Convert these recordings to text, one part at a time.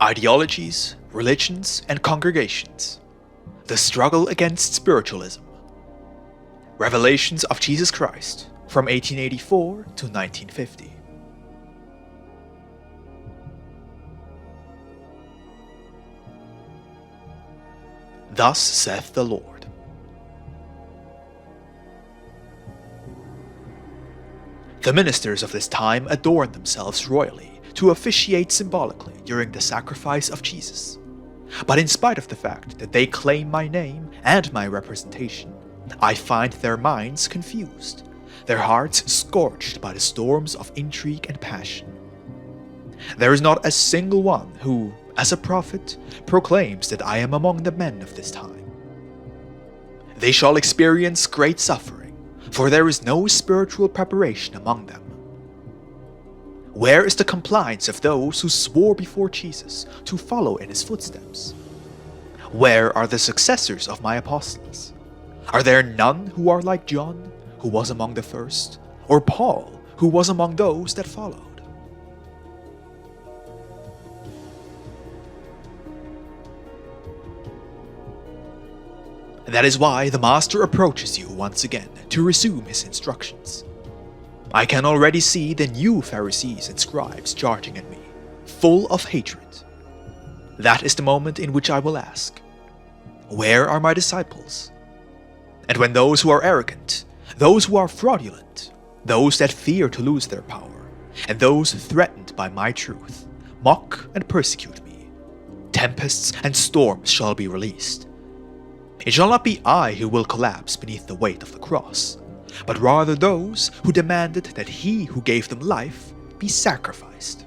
Ideologies, Religions, and Congregations. The Struggle Against Spiritualism. Revelations of Jesus Christ from 1884 to 1950. Thus saith the Lord. The ministers of this time adorn themselves royally to officiate symbolically during the sacrifice of Jesus. But in spite of the fact that they claim my name and my representation, I find their minds confused, their hearts scorched by the storms of intrigue and passion. There is not a single one who, as a prophet, proclaims that I am among the men of this time. They shall experience great suffering, for there is no spiritual preparation among them. Where is the compliance of those who swore before Jesus to follow in his footsteps? Where are the successors of my apostles? Are there none who are like John, who was among the first, or Paul, who was among those that followed? That is why the Master approaches you once again to resume his instructions. I can already see the new Pharisees and scribes charging at me, full of hatred. That is the moment in which I will ask, where are my disciples? And when those who are arrogant, those who are fraudulent, those that fear to lose their power, and those threatened by my truth, mock and persecute me, tempests and storms shall be released. It shall not be I who will collapse beneath the weight of the cross, but rather those who demanded that he who gave them life be sacrificed.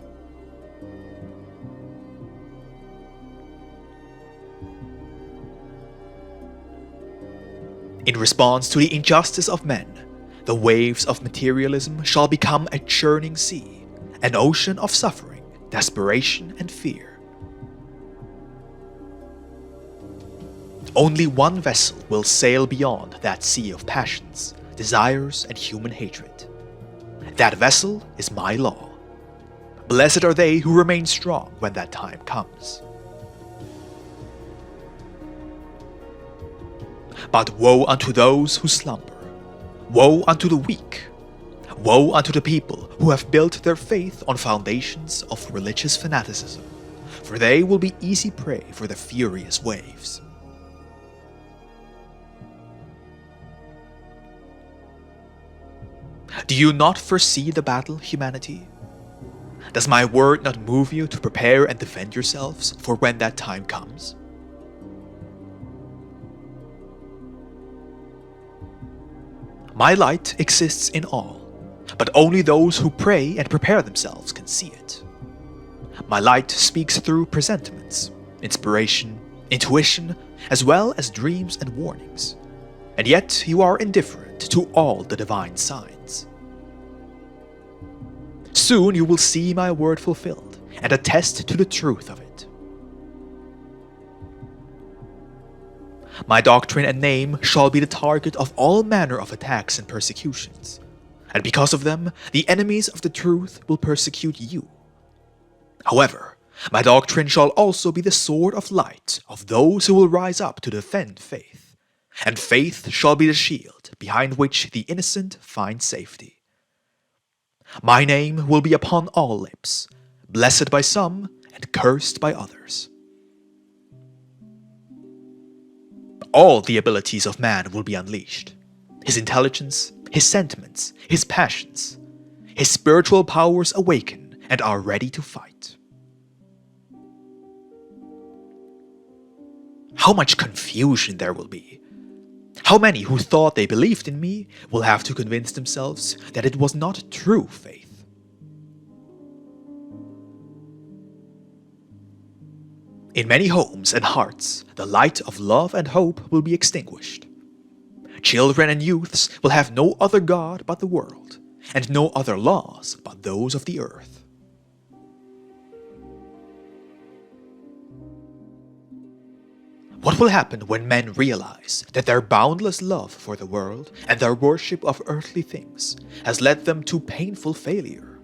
In response to the injustice of men, the waves of materialism shall become a churning sea, an ocean of suffering, desperation, and fear. Only one vessel will sail beyond that sea of passions, desires, and human hatred. That vessel is my law. Blessed are they who remain strong when that time comes. But woe unto those who slumber. Woe unto the weak. Woe unto the people who have built their faith on foundations of religious fanaticism, for they will be easy prey for the furious waves. Do you not foresee the battle, humanity? Does my word not move you to prepare and defend yourselves for when that time comes? My light exists in all, but only those who pray and prepare themselves can see it. My light speaks through presentiments, inspiration, intuition, as well as dreams and warnings, and yet you are indifferent to all the divine signs. Soon you will see my word fulfilled and attest to the truth of it. My doctrine and name shall be the target of all manner of attacks and persecutions, and because of them, the enemies of the truth will persecute you. However, my doctrine shall also be the sword of light of those who will rise up to defend faith, and faith shall be the shield behind which the innocent find safety. My name will be upon all lips, blessed by some and cursed by others. All the abilities of man will be unleashed. His intelligence, his sentiments, his passions, his spiritual powers awaken and are ready to fight. How much confusion there will be. How many who thought they believed in me will have to convince themselves that it was not true faith. In many homes and hearts, the light of love and hope will be extinguished. Children and youths will have no other God but the world, and no other laws but those of the earth. What will happen when men realize that their boundless love for the world and their worship of earthly things has led them to painful failure?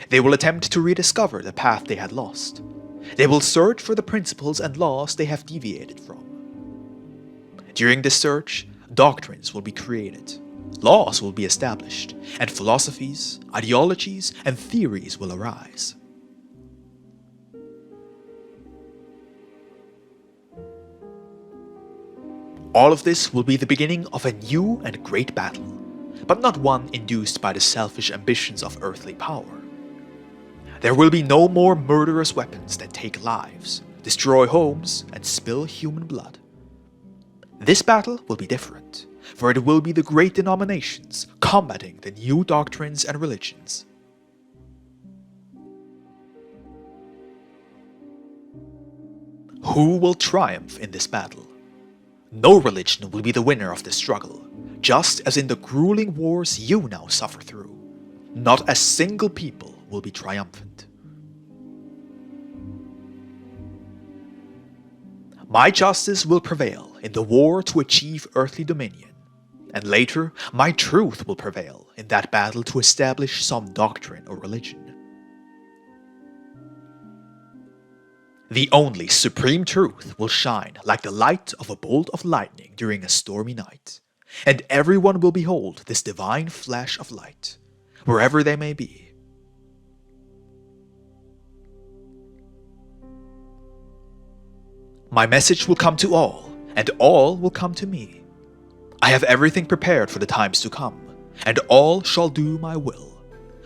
They will attempt to rediscover the path they had lost, They will search for the principles and laws they have deviated from. During this search, doctrines will be created, laws will be established, and philosophies, ideologies, and theories will arise. All of this will be the beginning of a new and great battle, but not one induced by the selfish ambitions of earthly power. There will be no more murderous weapons that take lives, destroy homes, and spill human blood. This battle will be different, for it will be the great denominations combating the new doctrines and religions. Who will triumph in this battle? No religion will be the winner of this struggle, just as in the grueling wars you now suffer through. Not a single people will be triumphant. My justice will prevail in the war to achieve earthly dominion, and later my truth will prevail in that battle to establish some doctrine or religion. The only supreme truth will shine like the light of a bolt of lightning during a stormy night, and everyone will behold this divine flash of light, wherever they may be. My message will come to all, and all will come to me. I have everything prepared for the times to come, and all shall do my will.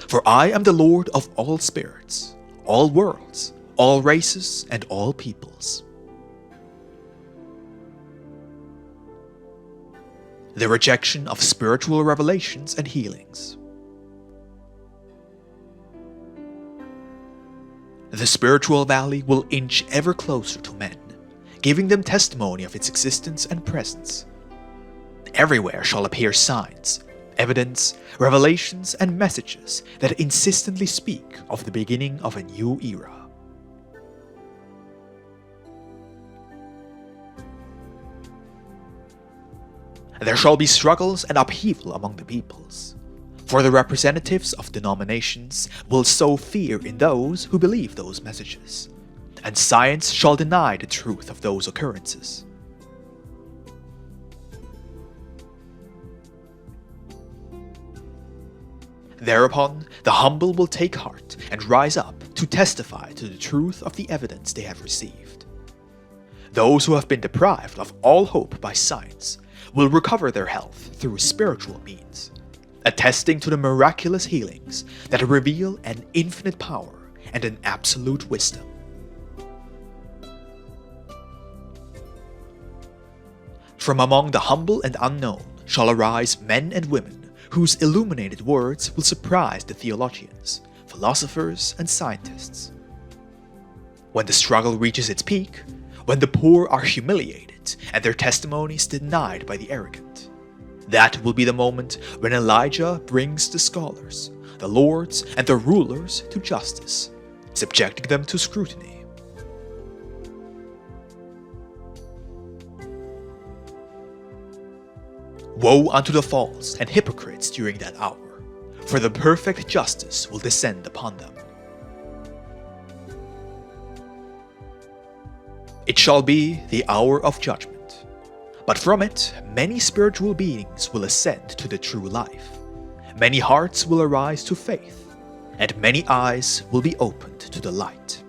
For I am the Lord of all spirits, all worlds, all races, and all peoples. The rejection of spiritual revelations and healings. The spiritual valley will inch ever closer to men, giving them testimony of its existence and presence. Everywhere shall appear signs, evidence, revelations, and messages that insistently speak of the beginning of a new era. There shall be struggles and upheaval among the peoples, for the representatives of denominations will sow fear in those who believe those messages, and science shall deny the truth of those occurrences. Thereupon, the humble will take heart and rise up to testify to the truth of the evidence they have received. Those who have been deprived of all hope by science will recover their health through spiritual means, attesting to the miraculous healings that reveal an infinite power and an absolute wisdom. From among the humble and unknown shall arise men and women whose illuminated words will surprise the theologians, philosophers, and scientists. When the struggle reaches its peak, when the poor are humiliated and their testimonies denied by the arrogant, that will be the moment when Elijah brings the scholars, the lords, and the rulers to justice, subjecting them to scrutiny. Woe unto the false and hypocrites during that hour, for the perfect justice will descend upon them. It shall be the hour of judgment, but from it many spiritual beings will ascend to the true life, many hearts will arise to faith, and many eyes will be opened to the light.